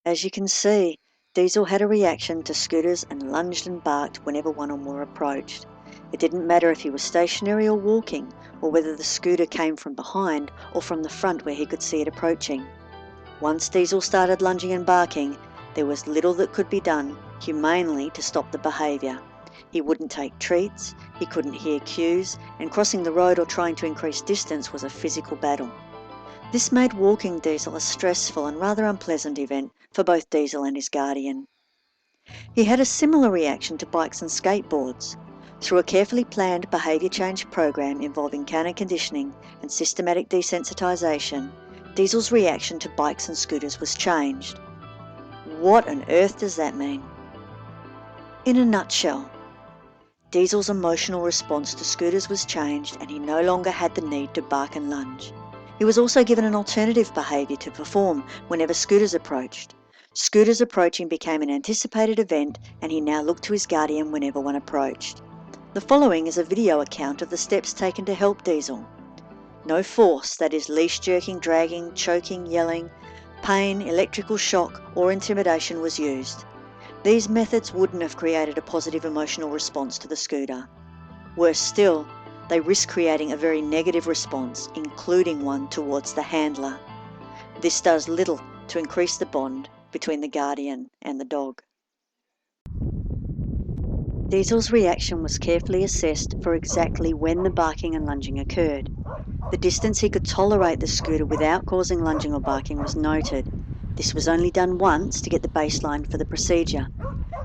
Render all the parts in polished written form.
As you can see, Diesel had a reaction to scooters and lunged and barked whenever one or more approached. It didn't matter if he was stationary or walking, or whether the scooter came from behind or from the front where he could see it approaching. Once Diesel started lunging and barking, there was little that could be done humanely to stop the behaviour. He wouldn't take treats, he couldn't hear cues, and crossing the road or trying to increase distance was a physical battle. This made walking Diesel a stressful and rather unpleasant event for both Diesel and his guardian. He had a similar reaction to bikes and skateboards. Through a carefully planned behaviour change program involving counter conditioning and systematic desensitization, Diesel's reaction to bikes and scooters was changed. What on earth does that mean? In a nutshell, Diesel's emotional response to scooters was changed and he no longer had the need to bark and lunge. He was also given an alternative behaviour to perform whenever scooters approached. Scooters approaching became an anticipated event and he now looked to his guardian whenever one approached. The following is a video account of the steps taken to help Diesel. No force, that is leash jerking, dragging, choking, yelling, pain, electrical shock or intimidation was used. These methods wouldn't have created a positive emotional response to the scooter. Worse still, they risk creating a very negative response, including one towards the handler. This does little to increase the bond between the guardian and the dog. Diesel's reaction was carefully assessed for exactly when the barking and lunging occurred. The distance he could tolerate the scooter without causing lunging or barking was noted. This was only done once to get the baseline for the procedure.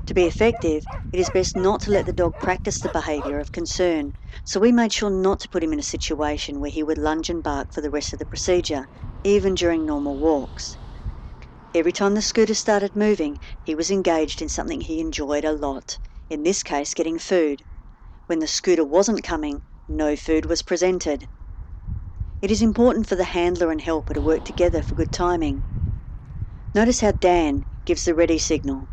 To be effective, it is best not to let the dog practice the behaviour of concern, so we made sure not to put him in a situation where he would lunge and bark for the rest of the procedure, even during normal walks. Every time the scooter started moving, he was engaged in something he enjoyed a lot, in this case getting food. When the scooter wasn't coming, no food was presented. It is important for the handler and helper to work together for good timing. Notice how Dan gives the ready signal.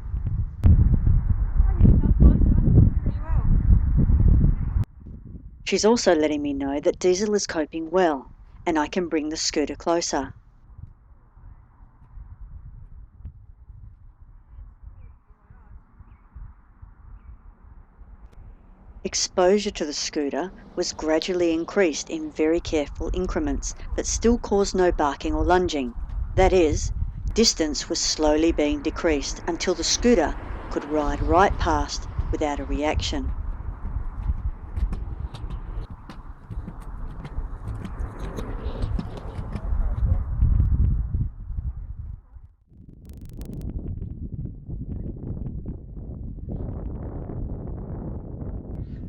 She's also letting me know that Diesel is coping well, and I can bring the scooter closer. Exposure to the scooter was gradually increased in very careful increments, but still caused no barking or lunging. That is, distance was slowly being decreased until the scooter could ride right past without a reaction.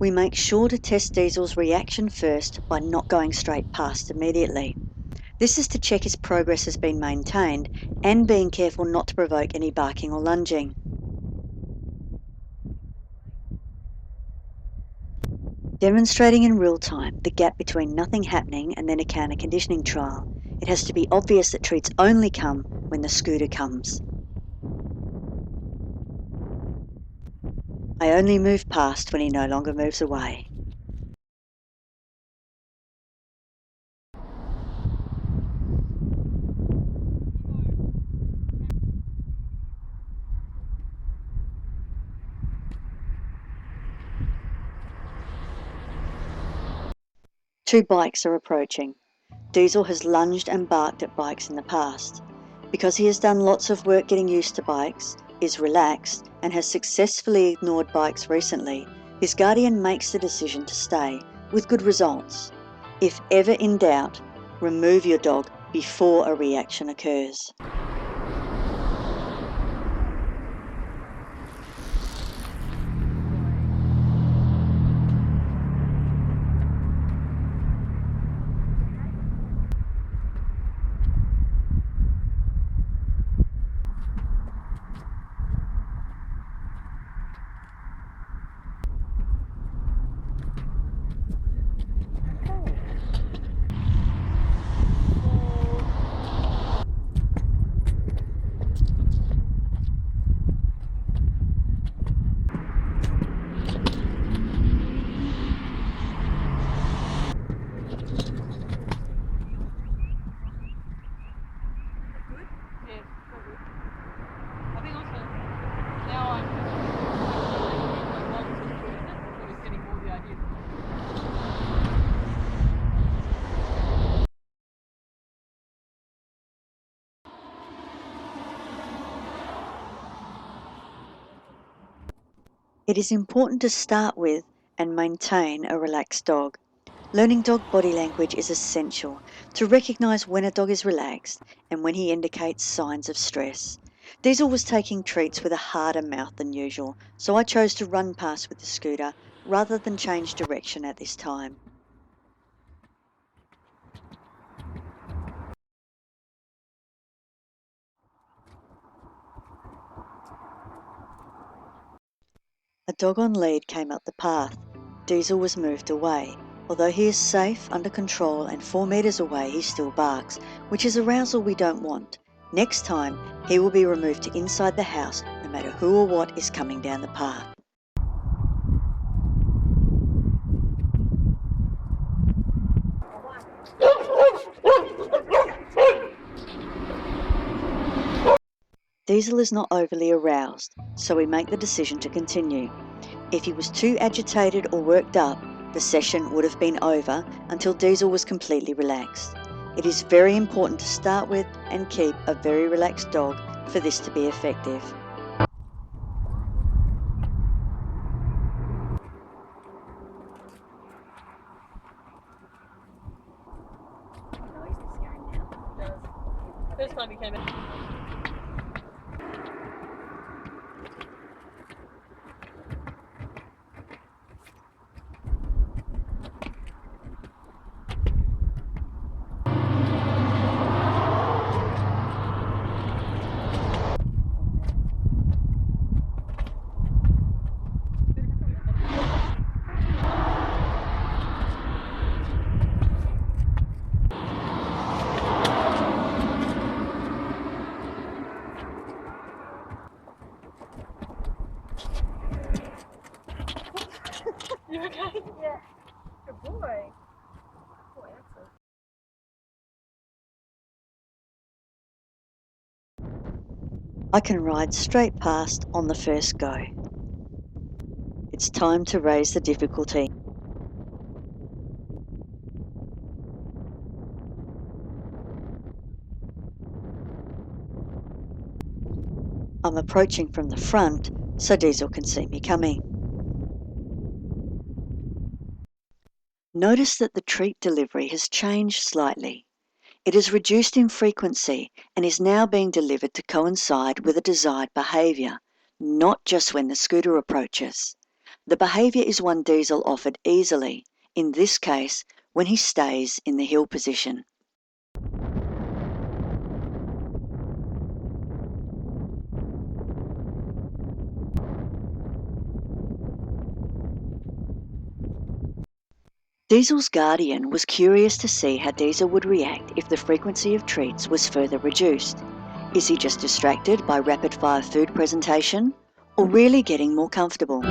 We make sure to test Diesel's reaction first by not going straight past immediately. This is to check his progress has been maintained and being careful not to provoke any barking or lunging. Demonstrating in real time the gap between nothing happening and then a counter conditioning trial. It has to be obvious that treats only come when the scooter comes. I only move past when he no longer moves away. Two bikes are approaching. Diesel has lunged and barked at bikes in the past. Because he has done lots of work getting used to bikes, is relaxed, and has successfully ignored bikes recently, his guardian makes the decision to stay, with good results. If ever in doubt, Remove your dog before a reaction occurs. It is important to start with and maintain a relaxed dog. Learning dog body language is essential to recognise when a dog is relaxed and when he indicates signs of stress. Diesel was taking treats with a harder mouth than usual, so I chose to run past with the scooter rather than change direction at this time. A dog on lead came up the path. Diesel was moved away. Although he is safe, under control, and 4 metres away, he still barks, which is arousal we don't want. Next time, he will be removed to inside the house, no matter who or what is coming down the path. Diesel is not overly aroused, so we make the decision to continue. If he was too agitated or worked up, the session would have been over until Diesel was completely relaxed. It is very important to start with and keep a very relaxed dog for this to be effective. First time he came in. You okay? Yeah. Good boy. Boy, excellent. I can ride straight past on the first go. It's time to raise the difficulty. I'm approaching from the front so Diesel can see me coming. Notice that the treat delivery has changed slightly. It is reduced in frequency and is now being delivered to coincide with a desired behaviour, not just when the scooter approaches. The behaviour is one Diesel offered easily, in this case when he stays in the heel position. Diesel's guardian was curious to see how Diesel would react if the frequency of treats was further reduced. Is he just distracted by rapid-fire food presentation, or really getting more comfortable?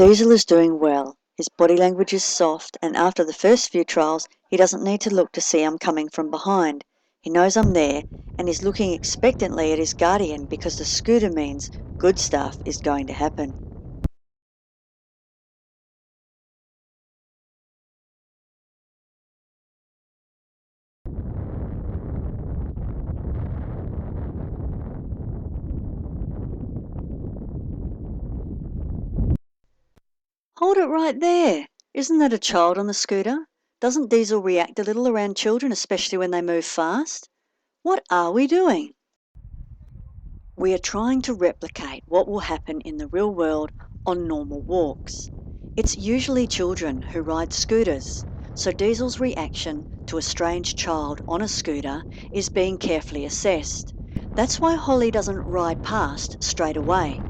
Diesel is doing well. His body language is soft, and after the first few trials, he doesn't need to look to see I'm coming from behind. He knows I'm there, and is looking expectantly at his guardian because the scooter means good stuff is going to happen. Hold it right there. Isn't that a child on the scooter? Doesn't Diesel react a little around children, especially when they move fast? What are we doing? We are trying to replicate what will happen in the real world on normal walks. It's usually children who ride scooters, so Diesel's reaction to a strange child on a scooter is being carefully assessed. That's why Holly doesn't ride past straight away.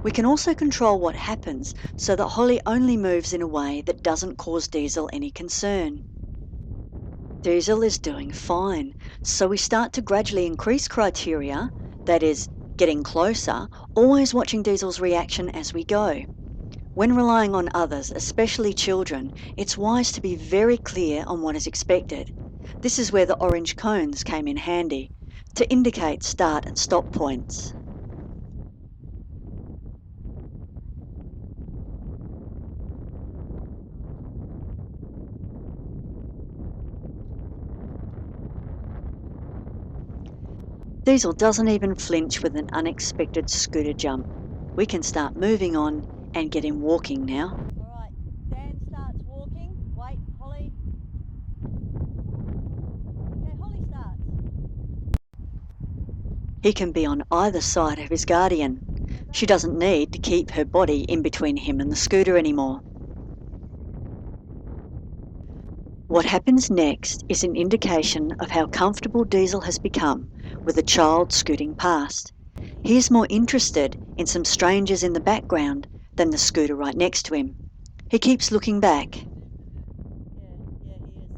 We can also control what happens so that Holly only moves in a way that doesn't cause Diesel any concern. Diesel is doing fine, so we start to gradually increase criteria, that is, getting closer, always watching Diesel's reaction as we go. When relying on others, especially children, it's wise to be very clear on what is expected. This is where the orange cones came in handy, to indicate start and stop points. Diesel doesn't even flinch with an unexpected scooter jump. We can start moving on and get him walking now. Alright, Dan starts walking. Wait, Holly. Okay, Holly starts. He can be on either side of his guardian. She doesn't need to keep her body in between him and the scooter anymore. What happens next is an indication of how comfortable Diesel has become with a child scooting past. He is more interested in some strangers in the background than the scooter right next to him. He keeps looking back. Yeah, he is,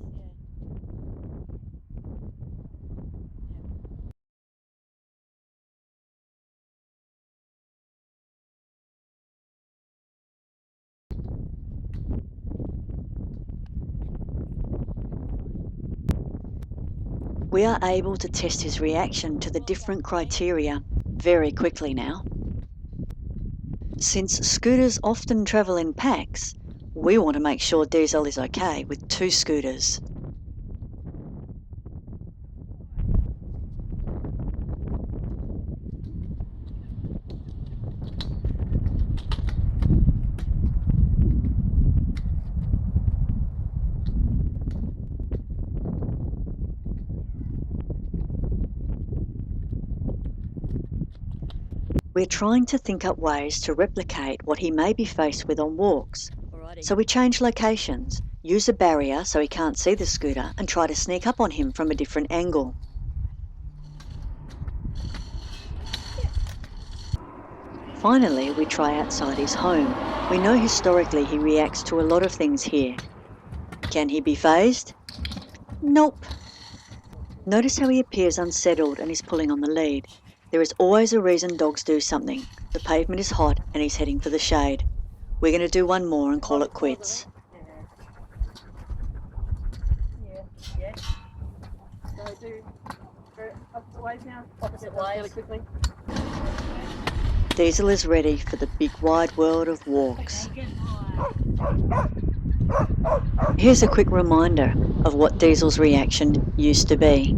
We are able to test his reaction to the different criteria very quickly now. Since scooters often travel in packs, we want to make sure Diesel is okay with 2 scooters. We're trying to think up ways to replicate what he may be faced with on walks. Alrighty. So we change locations, use a barrier so he can't see the scooter, and try to sneak up on him from a different angle. Finally, we try outside his home. We know historically he reacts to a lot of things here. Can he be fazed? Nope. Notice how he appears unsettled and is pulling on the lead. There is always a reason dogs do something. The pavement is hot and he's heading for the shade. We're going to do one more and call it quits. Yeah. So do opposite ways now. Opposite ways. Really quickly. Diesel is ready for the big wide world of walks. Here's a quick reminder of what Diesel's reaction used to be.